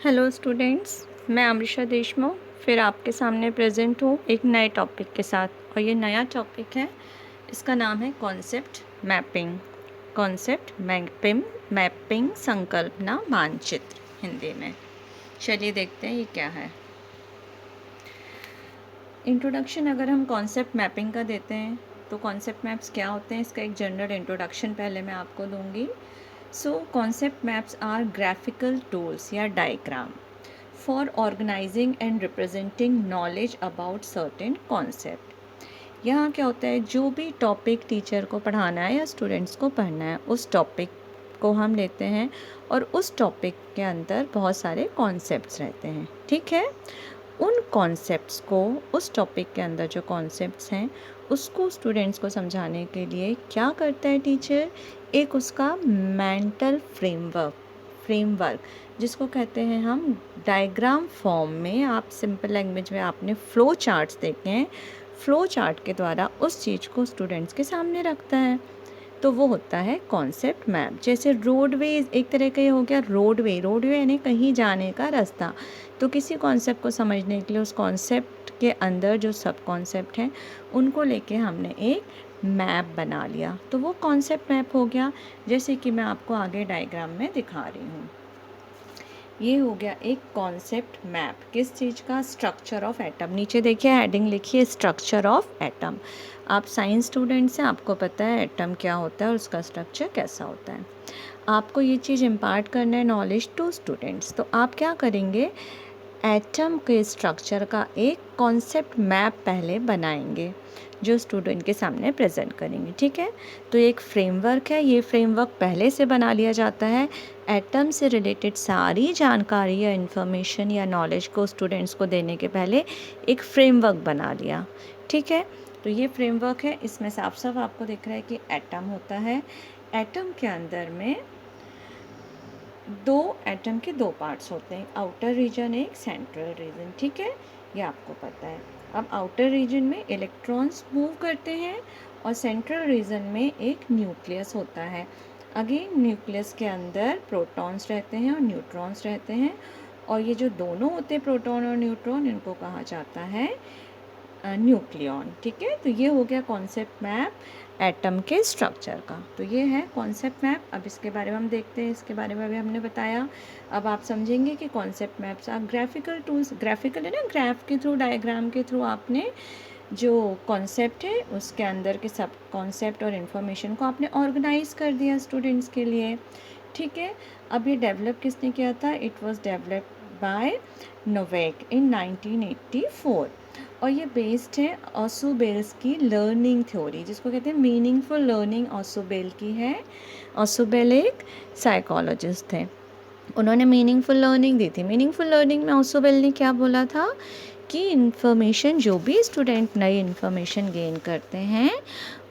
Hello students, मैं अमृषा देशमुख फिर आपके सामने प्रेजेंट हूँ एक नए टॉपिक के साथ। और ये नया टॉपिक है, इसका नाम है कॉन्सेप्ट मैपिंग। कॉन्सेप्ट मैपिंग संकल्पना मानचित्र हिंदी में। चलिए देखते हैं ये क्या है। इंट्रोडक्शन अगर हम कॉन्सेप्ट मैपिंग का देते हैं तो कॉन्सेप्ट मैप्स क्या होते हैं, इसका एक जनरल इंट्रोडक्शन पहले मैं आपको दूंगी। So concept maps are graphical tools या diagram for organizing and representing knowledge about certain concept। यहाँ क्या होता है, जो भी टॉपिक टीचर को पढ़ाना है या स्टूडेंट्स को पढ़ना है उस टॉपिक को हम लेते हैं और उस टॉपिक के अंदर बहुत सारे कॉन्सेप्ट्स रहते हैं। ठीक है, उन कॉन्सेप्ट्स को, उस टॉपिक के अंदर जो कॉन्सेप्ट्स हैं उसको स्टूडेंट्स को समझाने के लिए क्या करता है टीचर, एक उसका मेंटल फ्रेमवर्क जिसको कहते हैं हम डायग्राम फॉर्म में, आप सिंपल लैंग्वेज में आपने फ्लो चार्ट्स देखे हैं, फ्लो चार्ट के द्वारा उस चीज़ को स्टूडेंट्स के सामने रखता है। तो वो होता है कॉन्सेप्ट मैप। जैसे रोडवेज एक तरह का ये हो गया, रोडवे यानी कहीं जाने का रास्ता। तो किसी कॉन्सेप्ट को समझने के लिए उस कॉन्सेप्ट के अंदर जो सब कॉन्सेप्ट हैं उनको लेके हमने एक मैप बना लिया, तो वो कॉन्सेप्ट मैप हो गया। जैसे कि मैं आपको आगे डायग्राम में दिखा रही हूँ, ये हो गया एक कॉन्सेप्ट मैप। किस चीज़ का? Structure of atom. नीचे देखिए हेडिंग लिखिए स्ट्रक्चर ऑफ एटम। आप साइंस स्टूडेंट्स हैं, आपको पता है एटम क्या होता है और उसका स्ट्रक्चर कैसा होता है। आपको ये चीज़ इम्पार्ट करना है नॉलेज टू स्टूडेंट्स, तो आप क्या करेंगे, एटम के स्ट्रक्चर का एक कॉन्सेप्ट मैप पहले बनाएंगे जो स्टूडेंट के सामने प्रेजेंट करेंगे। ठीक है, तो एक फ्रेमवर्क है, ये फ्रेमवर्क पहले से बना लिया जाता है। एटम से रिलेटेड सारी जानकारी या इन्फॉर्मेशन या नॉलेज को स्टूडेंट्स को देने के पहले एक फ्रेमवर्क बना लिया। ठीक है, तो ये फ्रेमवर्क है, इसमें साफ साफ आपको दिख रहा है कि एटम होता है। एटम के अंदर में एटम के दो पार्ट्स होते हैं, आउटर रीजन एक सेंट्रल रीजन। ठीक है, ये आपको पता है। अब आउटर रीजन में इलेक्ट्रॉन्स मूव करते हैं और सेंट्रल रीजन में एक न्यूक्लियस होता है। अगेन न्यूक्लियस के अंदर प्रोटॉन्स रहते हैं और न्यूट्रॉन्स रहते हैं, और ये जो दोनों होते हैं प्रोटॉन और न्यूट्रॉन, इनको कहा जाता है न्यूक्लियॉन। ठीक है, तो ये हो गया कॉन्सेप्ट मैप एटम के स्ट्रक्चर का। तो ये है कॉन्सेप्ट मैप। अब इसके बारे में हम देखते हैं, इसके बारे में अभी हमने बताया। अब आप समझेंगे कि कॉन्सेप्ट मैप्स आप ग्राफिकल टूल्स, ग्राफिकल है ना, ग्राफ के थ्रू, डायग्राम के थ्रू आपने जो कॉन्सेप्ट है उसके अंदर के सब कॉन्सेप्ट और इन्फॉर्मेशन को आपने ऑर्गेनाइज कर दिया स्टूडेंट्स के लिए। ठीक है, अब ये डेवलप किसने किया था? इट वाज डेवलप्ड बाय नोवेक इन 1984, और ये बेस्ड है ऑसुबेल्स की लर्निंग थ्योरी, जिसको कहते हैं मीनिंगफुल लर्निंग। ऑसुबेल की है, ऑसुबेल एक साइकोलॉजिस्ट थे, उन्होंने मीनिंगफुल लर्निंग दी थी। मीनिंगफुल लर्निंग में ऑसुबेल ने क्या बोला था कि इन्फॉर्मेशन, जो भी स्टूडेंट नई इन्फॉर्मेशन गेन करते हैं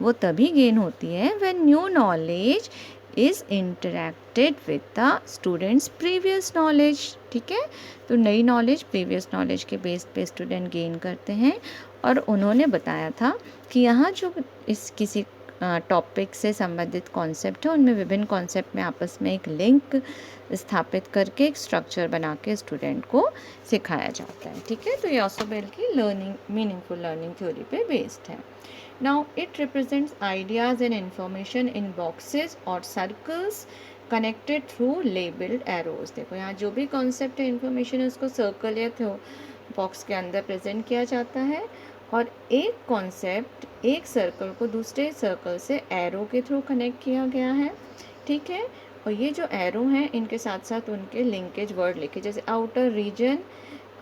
वो तभी गेन होती है when new knowledge is interacted with the students previous knowledge. ठीक है, तो नई नॉलेज प्रीवियस नॉलेज के बेस पे स्टूडेंट गेन करते हैं। और उन्होंने बताया था कि यहाँ जो इस किसी टॉपिक से संबंधित कॉन्सेप्ट है उनमें विभिन्न कॉन्सेप्ट में आपस में एक लिंक स्थापित करके एक स्ट्रक्चर बना के स्टूडेंट को सिखाया जाता है। ठीक है, तो ये ऑसोबेल की लर्निंग, मीनिंगफुल लर्निंग थ्योरी पे बेस्ड है। Now it represents ideas and information in boxes और circles connected through labelled arrows. देखो यहाँ जो भी कॉन्सेप्ट है, इंफॉर्मेशन है, उसको सर्कल या बॉक्स के अंदर प्रेजेंट किया जाता है, और एक कॉन्सेप्ट, एक सर्कल को दूसरे सर्कल से एरो के थ्रू कनेक्ट किया गया है। ठीक है, और ये जो एरो हैं इनके साथ साथ उनके लिंकेज वर्ड लिखे, जैसे आउटर रीजन,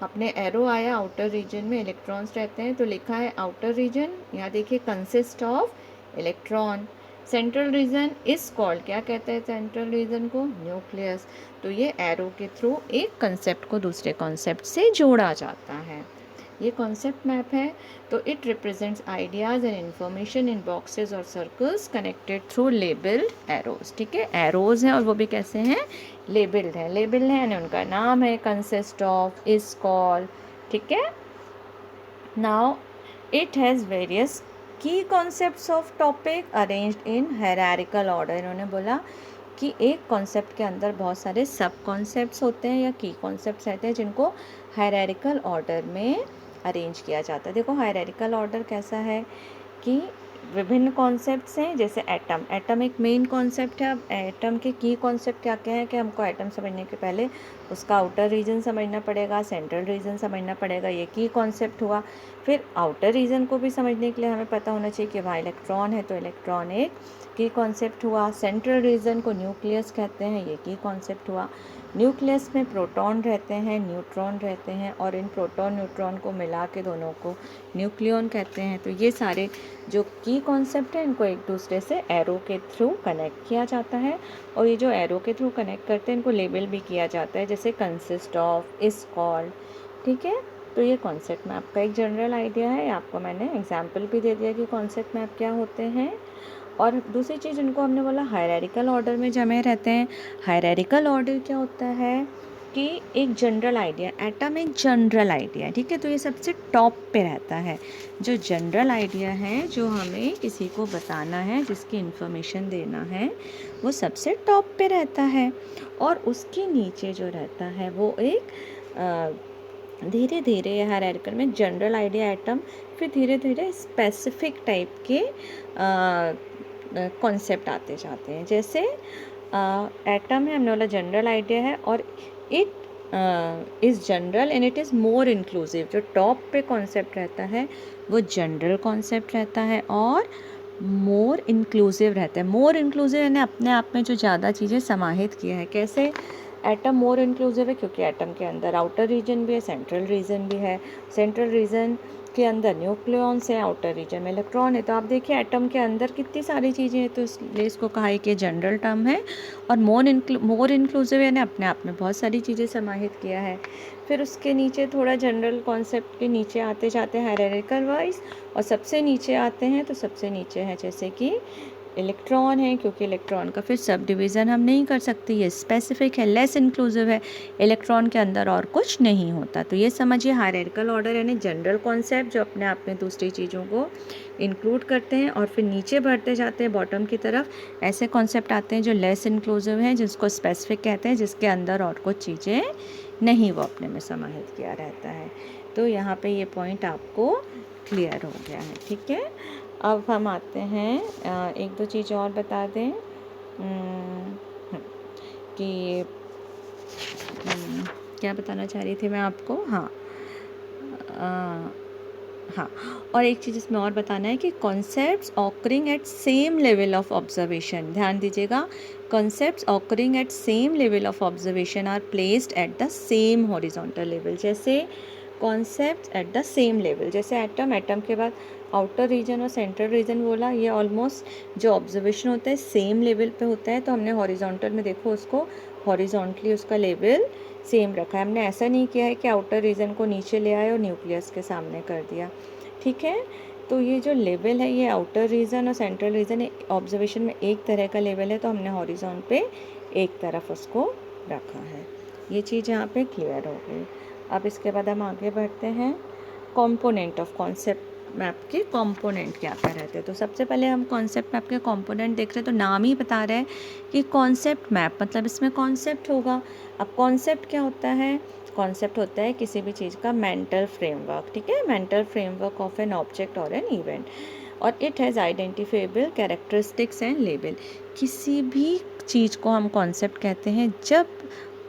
अपने एरो आया, आउटर रीजन में इलेक्ट्रॉन्स रहते हैं तो लिखा है आउटर रीजन। यहाँ देखिए consist of electron. Central region is called, क्या कहते हैं सेंट्रल रीजन को? न्यूक्लियस। तो ये एरो के थ्रू एक कंसेप्ट को दूसरे कॉन्सेप्ट से जोड़ा जाता है। ये कॉन्सेप्ट मैप है। तो it represents ideas and information in boxes और circles connected through labelled arrows. ठीक है, एरोज हैं और वो भी कैसे हैं? लेबल्ड है। लेबल्ड है यानी उनका नाम है, कंसिस्ट ऑफ, इज कॉल। ठीक है, नाउ इट हैज़ वेरियस की concepts of topic arranged in hierarchical order. इन्होंने बोला कि एक कॉन्सेप्ट के अंदर बहुत सारे सब कॉन्सेप्ट्स होते हैं या की कॉन्सेप्ट्स रहते हैं जिनको हायरार्किकल ऑर्डर में अरेंज किया जाता है। देखो हायरार्किकल ऑर्डर कैसा है कि विभिन्न कॉन्सेप्ट्स हैं, जैसे एटम। एटम एक मेन कॉन्सेप्ट है। अब एटम के की कॉन्सेप्ट क्या क्या है कि हमको एटम समझने के पहले उसका आउटर रीजन समझना पड़ेगा, सेंट्रल रीजन समझना पड़ेगा, ये की कॉन्सेप्ट हुआ। फिर आउटर रीजन को भी समझने के लिए हमें पता होना चाहिए कि वहाँ इलेक्ट्रॉन है, तो इलेक्ट्रॉन एक की कॉन्सेप्ट हुआ। सेंट्रल रीजन को न्यूक्लियस कहते हैं, ये की कॉन्सेप्ट हुआ। न्यूक्लियस में प्रोटॉन रहते हैं, न्यूट्रॉन रहते हैं, और इन प्रोटॉन न्यूट्रॉन को मिला के दोनों को न्यूक्लियॉन कहते हैं। तो ये सारे जो की कॉन्सेप्ट है इनको एक दूसरे से एरो के थ्रू कनेक्ट किया जाता है, और ये जो एरो के थ्रू कनेक्ट करते हैं इनको लेबल भी किया जाता है, जैसे कंसिस्ट ऑफ, इज कॉल्ड। ठीक है, तो ये कॉन्सेप्ट मैप का एक जनरल आइडिया है। आपको मैंने एग्जाम्पल भी दे दिया कि कॉन्सेप्ट मैप क्या होते हैं। और दूसरी चीज़ इनको हमने बोला हायरार्किकल ऑर्डर में जमे रहते हैं। हायरार्किकल ऑर्डर क्या होता है कि एक जनरल आइडिया, एटम एक जनरल आइडिया है, ठीक है, तो ये सबसे टॉप पे रहता है। जो जनरल आइडिया है, जो हमें किसी को बताना है, जिसकी इन्फॉर्मेशन देना है, वो सबसे टॉप पे रहता है। और उसके नीचे जो रहता है वो एक धीरे धीरे हायरार्किकल में जनरल आइडिया एटम, फिर धीरे धीरे स्पेसिफिक टाइप के कॉन्सेप्ट आते जाते हैं। जैसे एटम है, हमने बोला जनरल आइडिया है, और it is general and it is more inclusive. जो टॉप पे कॉन्सेप्ट रहता है वो जनरल कॉन्सेप्ट रहता है और मोर इंक्लूसिव रहता है। मोर इंक्लूसिव यानी अपने आप में जो ज़्यादा चीज़ें समाहित किया है। कैसे एटम मोर इंक्लूसिव है? क्योंकि एटम के अंदर आउटर रीजन भी है, सेंट्रल रीजन भी है। सेंट्रल रीजन के अंदर न्यूक्लियॉन्स है, आउटर रीजन में इलेक्ट्रॉन है। तो आप देखिए एटम के अंदर कितनी सारी चीज़ें हैं, तो इसलिए इसको कहा है कि जनरल टर्म है। और मोर इंक्लूसिव यानी अपने आप में बहुत सारी चीज़ें समाहित किया है। फिर उसके नीचे थोड़ा जनरल कॉन्सेप्ट के नीचे आते जाते हैं हायरार्किकल वाइज, और सबसे नीचे आते हैं तो सबसे नीचे है जैसे कि इलेक्ट्रॉन है, क्योंकि इलेक्ट्रॉन का फिर सब डिवीज़न हम नहीं कर सकते, ये स्पेसिफिक है, लेस इंक्लूसिव है, इलेक्ट्रॉन के अंदर और कुछ नहीं होता। तो ये समझिए हायरार्किकल ऑर्डर यानी जनरल कॉन्सेप्ट जो अपने आप में दूसरी चीज़ों को इंक्लूड करते हैं, और फिर नीचे बढ़ते जाते हैं बॉटम की तरफ, ऐसे कॉन्सेप्ट आते हैं जो लेस इंक्लूसिव हैं, जिसको स्पेसिफिक कहते हैं, जिसके अंदर और कुछ चीज़ें नहीं वो अपने में समाहित किया रहता है। तो यहाँ पे ये पॉइंट आपको क्लियर हो गया है, ठीक है। अब हम आते हैं एक दो चीज़ और बता दें कि क्या बताना चाह रही थी मैं आपको। हाँ, हाँ, और एक चीज़ इसमें और बताना है कि concepts occurring at same level of observation, ध्यान दीजिएगा, concepts occurring at same level of observation are placed at the same horizontal level. जैसे concept at the same level, जैसे एटम के बाद आउटर रीजन और सेंट्रल रीजन बोला, ये almost जो ऑब्जर्वेशन होता है सेम लेवल पे होता है। तो हमने हॉरिजॉन्टल में देखो उसको हॉरिजॉन्टली उसका लेवल सेम रखा है। हमने ऐसा नहीं किया है कि आउटर रीजन को नीचे ले आए और न्यूक्लियस के सामने कर दिया, ठीक है। तो ये जो लेवल है ये आउटर रीजन और सेंट्रल रीजन ऑब्जर्वेशन में एक तरह का लेवल है, तो हमने हॉरिजॉन पे एक तरफ उसको रखा है। ये चीज़ यहाँ पे क्लियर हो गई। अब इसके बाद हम आगे बढ़ते हैं। कंपोनेंट ऑफ कॉन्सेप्ट मैप के कंपोनेंट क्या क्या रहते हैं। तो सबसे पहले हम कॉन्सेप्ट मैप के कंपोनेंट देख रहे हैं, तो नाम ही बता रहे हैं कि कॉन्सेप्ट मैप मतलब इसमें कॉन्सेप्ट होगा। अब कॉन्सेप्ट क्या होता है? कॉन्सेप्ट होता है किसी भी चीज़ का मेंटल फ्रेमवर्क, ठीक है, mental framework of an object और एन इवेंट, और it has identifiable characteristics and label. किसी भी चीज़ को हम कॉन्सेप्ट कहते हैं जब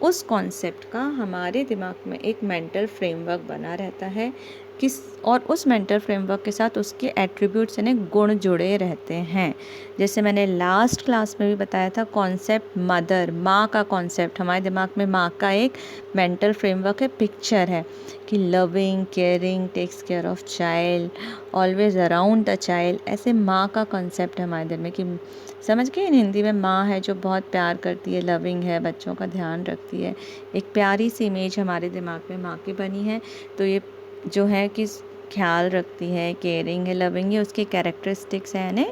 उस कॉन्सेप्ट का हमारे दिमाग में एक मेंटल फ्रेमवर्क बना रहता है, और उस मेंटल फ्रेमवर्क के साथ उसके एट्रीब्यूट्स यानी गुण जुड़े रहते हैं। जैसे मैंने लास्ट क्लास में भी बताया था, कॉन्सेप्ट मदर, माँ का कॉन्सेप्ट, हमारे दिमाग में माँ का एक मेंटल फ्रेमवर्क है, पिक्चर है कि loving, caring, takes care of child, always around the child. ऐसे माँ का कॉन्सेप्ट है हमारे दिल में कि समझ गए, इन हिंदी में माँ है जो बहुत प्यार करती है, लविंग है, बच्चों का ध्यान रखती है। एक प्यारी सी इमेज हमारे दिमाग में माँ की बनी है। तो ये जो है कि ख्याल रखती है, केयरिंग है, लविंग है, उसकी कैरेक्टरिस्टिक्स हैं यानी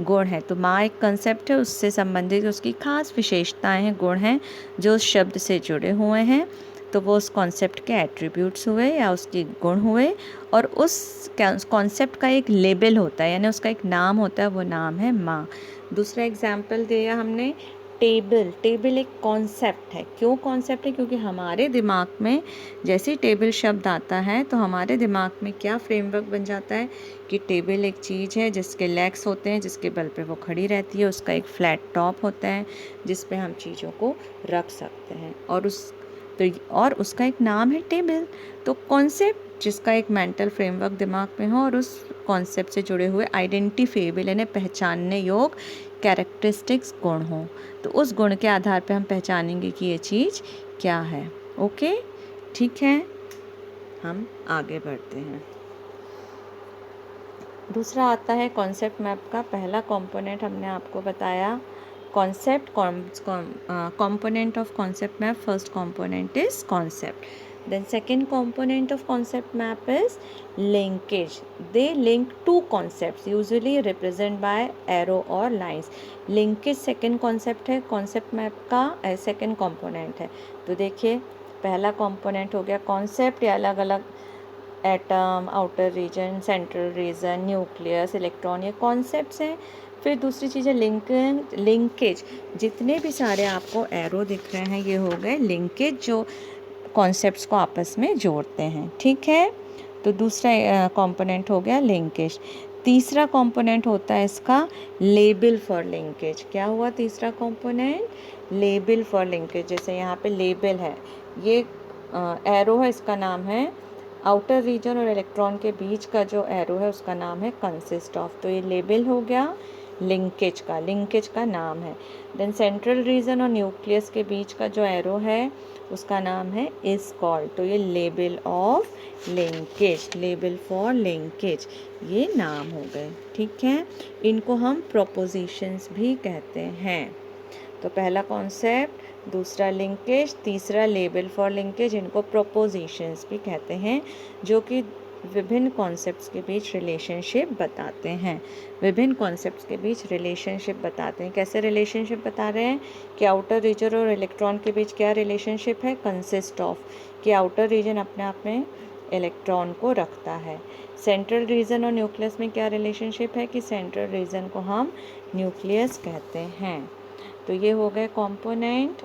गुण है। तो माँ एक कंसेप्ट है, उससे संबंधित उसकी खास विशेषताएं हैं, गुण हैं जो उस शब्द से जुड़े हुए हैं। तो वो उस कॉन्सेप्ट के एट्रीब्यूट्स हुए या उसके गुण हुए, और उस कॉन्सेप्ट का एक लेबल होता है यानी उसका एक नाम होता है, वो नाम है माँ। दूसरा एग्जाम्पल दिया हमने टेबल, टेबल एक कॉन्सेप्ट है। क्यों कॉन्सेप्ट है? क्योंकि हमारे दिमाग में जैसे ही टेबल शब्द आता है तो हमारे दिमाग में क्या फ्रेमवर्क बन जाता है कि टेबल एक चीज़ है जिसके लेग्स होते हैं, जिसके बल पे वो खड़ी रहती है, उसका एक फ्लैट टॉप होता है जिस पे हम चीज़ों को रख सकते हैं, और उसका एक नाम है टेबल। तो कॉन्सेप्ट जिसका एक मेंटल फ्रेमवर्क दिमाग में हो और उस कॉन्सेप्ट से जुड़े हुए आइडेंटिफेबल यानी पहचानने योग कैरेक्टरिस्टिक्स गुण हों, तो उस गुण के आधार पे हम पहचानेंगे कि ये चीज़ क्या है। ओके, ठीक है, हम आगे बढ़ते हैं। दूसरा आता है कॉन्सेप्ट मैप का पहला कंपोनेंट हमने आपको बताया concept component of concept map. First component is concept. Then second component of concept map is linkage. They link two concepts usually represented by arrow or lines. Linkage second concept है concept map का second component है। तो देखिए पहला component हो गया concept, या अलग अलग atom, outer region, central region, nucleus, electron, ये कॉन्सेप्ट्स हैं। फिर दूसरी चीज़ है लिंकेज। जितने भी सारे आपको एरो दिख रहे हैं ये हो गए लिंकेज जो कॉन्सेप्ट्स को आपस में जोड़ते हैं। ठीक है, तो दूसरा कंपोनेंट हो गया लिंकेज। तीसरा कंपोनेंट होता है इसका लेबल फॉर लिंकेज। क्या हुआ तीसरा कंपोनेंट? Label for linkage. जैसे यहाँ पे लेबल है, ये एरो है, इसका नाम है आउटर रीजन, और इलेक्ट्रॉन के बीच का जो एरो है उसका नाम है कंसिस्ट ऑफ। तो ये लेबल हो गया लिंकेज का नाम है। देन सेंट्रल रीजन और न्यूक्लियस के बीच का जो एरो है उसका नाम है इज कॉल्ड। तो ये label of linkage, label for linkage, ये नाम हो गए। ठीक है, इनको हम प्रोपोजिशंस भी कहते हैं। तो पहला कॉन्सेप्ट, दूसरा लिंकेज, तीसरा लेबल फॉर लिंकेज, इनको प्रोपोजिशंस भी कहते हैं, जो कि विभिन्न कॉन्सेप्ट्स के बीच रिलेशनशिप बताते हैं। विभिन्न कॉन्सेप्ट्स के बीच रिलेशनशिप बताते हैं। कैसे रिलेशनशिप बता रहे हैं कि आउटर रीजन और इलेक्ट्रॉन के बीच क्या रिलेशनशिप है? कंसिस्ट ऑफ, कि आउटर रीजन अपने आप में इलेक्ट्रॉन को रखता है। सेंट्रल रीजन और न्यूक्लियस में क्या रिलेशनशिप है? कि सेंट्रल रीजन को हम न्यूक्लियस कहते हैं। तो ये हो गए कंपोनेंट।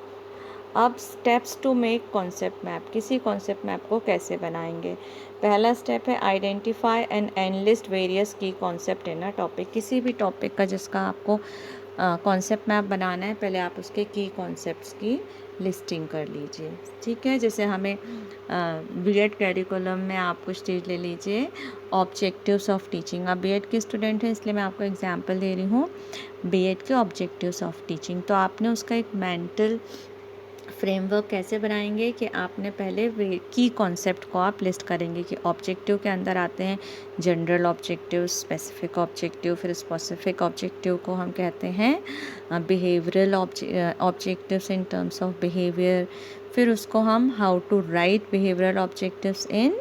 अब steps to make concept map. किसी कॉन्सेप्ट मैप को कैसे बनाएंगे? पहला स्टेप है identify and enlist various key concept in a topic. किसी भी टॉपिक का जिसका आपको कॉन्सेप्ट मैप बनाना है, पहले आप उसके की कॉन्सेप्ट्स की लिस्टिंग कर लीजिए। ठीक है, जैसे हमें बीएड करिकुलम में आप कुछ चीज़ ले लीजिए, ऑब्जेक्टिव्स ऑफ टीचिंग। आप बीएड के स्टूडेंट हैं इसलिए मैं आपको एग्जांपल दे रही हूँ बीएड के ऑब्जेक्टिव्स ऑफ टीचिंग। तो आपने उसका एक मेंटल फ्रेमवर्क कैसे बनाएंगे कि आपने पहले की कॉन्सेप्ट को आप लिस्ट करेंगे कि ऑब्जेक्टिव के अंदर आते हैं जनरल ऑब्जेक्टिव, स्पेसिफिक ऑब्जेक्टिव, फिर स्पेसिफिक ऑब्जेक्टिव को हम कहते हैं behavioural objectives in terms of behaviour. फिर उसको हम how to write behavioural objectives in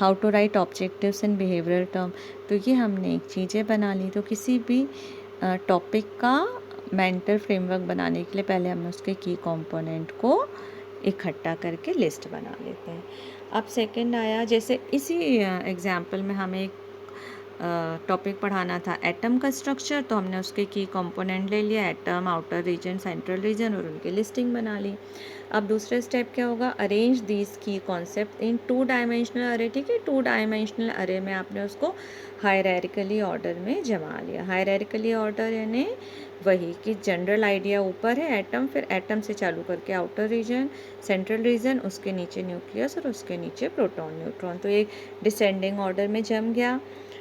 how to write objectives in behavioural term. तो ये हमने एक चीज़ें बना ली। तो किसी भी टॉपिक का मेंटल फ्रेमवर्क बनाने के लिए पहले हम उसके की कंपोनेंट को इकट्ठा करके लिस्ट बना लेते हैं। अब सेकंड आया, जैसे इसी एग्जांपल में हमें एक टॉपिक पढ़ाना था एटम का स्ट्रक्चर, तो हमने उसके की कंपोनेंट ले लिया, atom, outer region, central region, और उनकी लिस्टिंग बना ली। अब दूसरा स्टेप क्या होगा? अरेंज दीज की कॉन्सेप्ट इन 2 डायमेंशनल अरे। ठीक है, 2 डायमेंशनल अरे में आपने उसको हायरार्किकली ऑर्डर में जमा लिया। हायरार्किकली ऑर्डर यानी वही कि जनरल आइडिया ऊपर है एटम, फिर एटम से चालू करके आउटर रीजन, सेंट्रल रीजन, उसके नीचे न्यूक्लियस और उसके नीचे प्रोटॉन न्यूट्रॉन। तो एक डिसेंडिंग ऑर्डर में जम गया।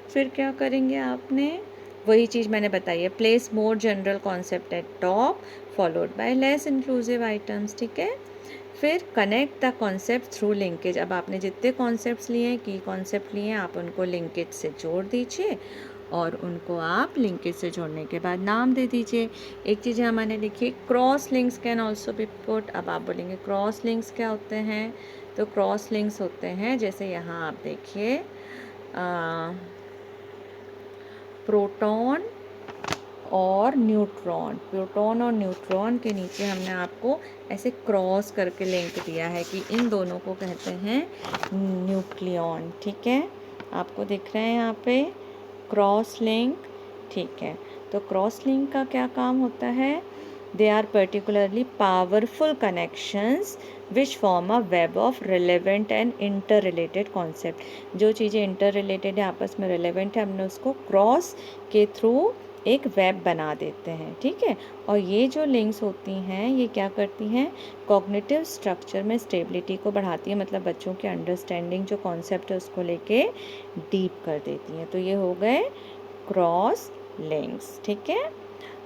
फिर क्या करेंगे आपने? वही चीज़ मैंने बताई है, place more general concept eight top followed by less inclusive items. ठीक है, फिर connect the concept through linkage. अब आपने जितने कॉन्सेप्ट्स लिए हैं, की कॉन्सेप्ट लिए हैं, आप उनको लिंकेज से जोड़ दीजिए और उनको आप लिंकेज से जोड़ने के बाद नाम दे दीजिए। एक चीज़ हमने लिखी, cross links can also be put. अब आप बोलेंगे क्रॉस लिंक्स क्या होते हैं? तो क्रॉस लिंक्स होते हैं, जैसे यहाँ आप देखिए प्रोटॉन और न्यूट्रॉन, प्रोटॉन और न्यूट्रॉन के नीचे हमने आपको ऐसे क्रॉस करके लिंक दिया है कि इन दोनों को कहते हैं न्यूक्लियॉन। ठीक है, आपको दिख रहे हैं यहाँ पे क्रॉस लिंक। ठीक है, तो क्रॉस लिंक का क्या काम होता है? They are particularly powerful connections which form a web of relevant and interrelated concept. जो चीज़ें इंटर रिलेटेड है, आपस में रिलेवेंट है, हमने उसको क्रॉस के थ्रू एक वेब बना देते हैं, ठीक है। और ये जो लिंक्स होती हैं ये क्या करती हैं? कॉग्निटिव स्ट्रक्चर में स्टेबिलिटी को बढ़ाती है, मतलब बच्चों की अंडरस्टैंडिंग जो कॉन्सेप्ट है उसको लेके डीप कर देती हैं। तो ये हो गए क्रॉस लिंक्स, ठीक है।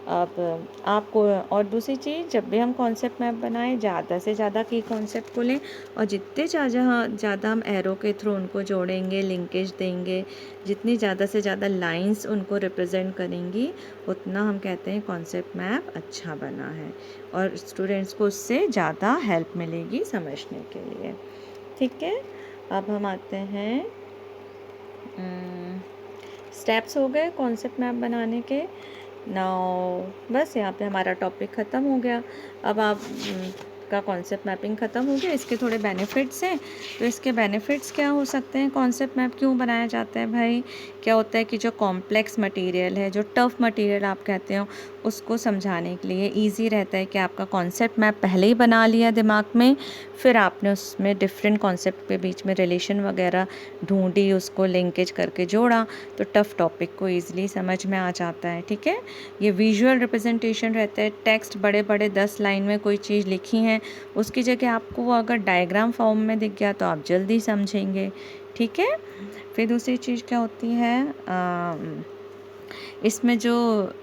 अब आपको और दूसरी चीज़, जब भी हम कॉन्सेप्ट मैप बनाएं, ज़्यादा से ज़्यादा की कॉन्सेप्ट को लें और जितने ज़्यादा हम एरो के थ्रू उनको जोड़ेंगे, लिंकेज देंगे, जितनी ज़्यादा से ज़्यादा लाइंस उनको रिप्रेजेंट करेंगी, उतना हम कहते हैं कॉन्सेप्ट मैप अच्छा बना है और स्टूडेंट्स को उससे ज़्यादा हेल्प मिलेगी समझने के लिए, ठीक है। अब हम आते हैं, स्टेप्स हो गए कॉन्सेप्ट मैप बनाने के। नाउ बस यहाँ पे हमारा टॉपिक ख़त्म हो गया। अब आप का कॉन्सेप्ट मैपिंग ख़त्म हो गया। इसके थोड़े बेनिफिट्स हैं। तो इसके बेनिफिट्स क्या हो सकते हैं? कॉन्सेप्ट मैप क्यों बनाया जाता है भाई? क्या होता है कि जो कॉम्प्लेक्स मटेरियल है, जो टफ़ मटेरियल आप कहते हो, उसको समझाने के लिए ईजी रहता है कि आपका कॉन्सेप्ट मैप पहले ही बना लिया दिमाग में, फिर आपने उसमें डिफरेंट कॉन्सेप्ट के बीच में रिलेशन वगैरह ढूंढी, उसको लिंकेज करके जोड़ा, तो टफ़ टॉपिक को ईजिली समझ में आ जाता है, ठीक है। ये विजुअल रिप्रेजेंटेशन रहता है। टेक्स्ट बड़े बड़े 10 लाइन में कोई चीज़ लिखी है, उसकी जगह आपको वो अगर डायग्राम फॉर्म में दिख गया तो आप जल्दी समझेंगे, ठीक है। फिर दूसरी चीज़ क्या होती है, इसमें जो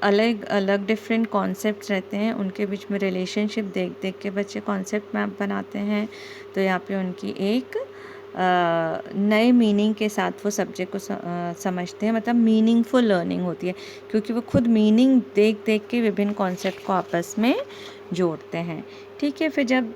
अलग अलग डिफरेंट कॉन्सेप्ट रहते हैं उनके बीच में रिलेशनशिप देख देख के बच्चे कॉन्सेप्ट मैप बनाते हैं। तो यहाँ पे उनकी एक नए मीनिंग के साथ वो सब्जेक्ट को समझते हैं, मतलब मीनिंगफुल लर्निंग होती है, क्योंकि वो खुद मीनिंग देख देख के विभिन्न कॉन्सेप्ट को आपस में जोड़ते हैं, ठीक है। फिर जब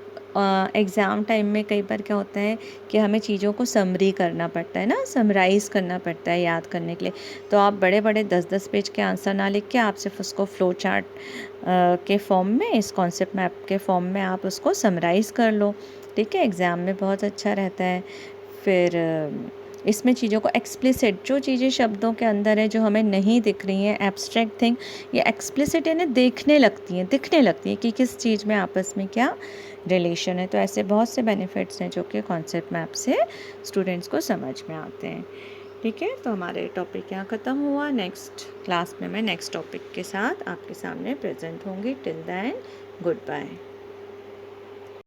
एग्ज़ाम टाइम में कई बार क्या होता है कि हमें चीज़ों को समरी करना पड़ता है ना, समराइज़ करना पड़ता है याद करने के लिए, तो आप बड़े बड़े 10-10 पेज के आंसर ना लिख के आप सिर्फ उसको फ्लो चार्ट के फॉर्म में, इस कॉन्सेप्ट मैप के फॉर्म में आप उसको समराइज़ कर लो, ठीक है। एग्ज़ाम में बहुत अच्छा रहता है। फिर इसमें चीज़ों को एक्सप्लिसिट, जो चीज़ें शब्दों के अंदर है जो हमें नहीं दिख रही हैं, एब्स्ट्रैक्ट थिंग, ये एक्सप्लिसिट इन्हें देखने लगती हैं, दिखने लगती हैं कि किस चीज़ में आपस में क्या रिलेशन है। तो ऐसे बहुत से बेनिफिट्स हैं जो कि कॉन्सेप्ट मैप से स्टूडेंट्स को समझ में आते हैं, ठीक है। तो हमारे टॉपिक यहाँ ख़त्म हुआ। नेक्स्ट क्लास में मैं नेक्स्ट टॉपिक के साथ आपके सामने प्रेजेंट होंगी। Till then good bye.